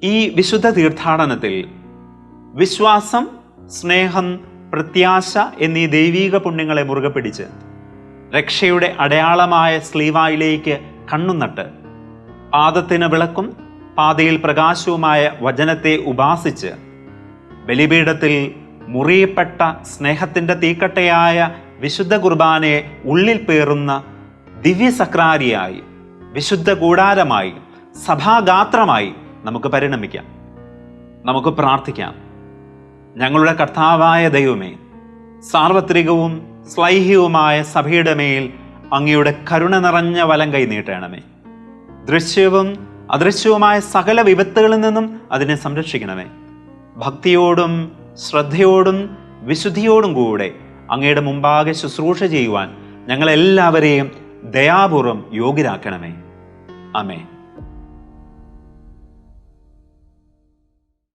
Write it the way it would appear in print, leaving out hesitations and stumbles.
ഈ വിശുദ്ധ തീർത്ഥാടനത്തിൽ വിശ്വാസം, സ്നേഹം, പ്രത്യാശ എന്നീ ദൈവീക പുണ്യങ്ങളെ മുറുകെ പിടിച്ച് രക്ഷയുടെ അടയാളമായ സ്ലീവായിലേക്ക് കണ്ണുനട്ട് പാദത്തിന് വിളക്കും പാതയിൽ പ്രകാശവുമായ വചനത്തെ ഉപാസിച്ച് ബലിപീഠത്തിൽ മുറിയപ്പെട്ട സ്നേഹത്തിൻ്റെ തീക്കട്ടയായ വിശുദ്ധ കുർബാനയെ ഉള്ളിൽ പേറുന്ന ദിവ്യസക്രാരിയായി, വിശുദ്ധ കൂടാരമായി, സഭാഗാത്രമായി നമുക്ക് പരിണമിക്കാം. നമുക്ക് പ്രാർത്ഥിക്കാം. ഞങ്ങളുടെ കർത്താവായ ദൈവമേ, സാർവത്രികവും ശ്ലൈഹികവുമായ സഭയുടെ മേൽ അങ്ങയുടെ കരുണ നിറഞ്ഞ വലം കൈ നീട്ടണമേ. ദൃശ്യവും അദൃശ്യവുമായ സകല വിപത്തുകളിൽ നിന്നും അതിനെ സംരക്ഷിക്കണമേ. ഭക്തിയോടും ശ്രദ്ധയോടും വിശുദ്ധിയോടും കൂടെ അങ്ങയുടെ മുമ്പാകെ ശുശ്രൂഷ ചെയ്യുവാൻ ഞങ്ങളെല്ലാവരെയും ദയാപൂർവം യോഗ്യരാക്കണമേ. ആമേൻ.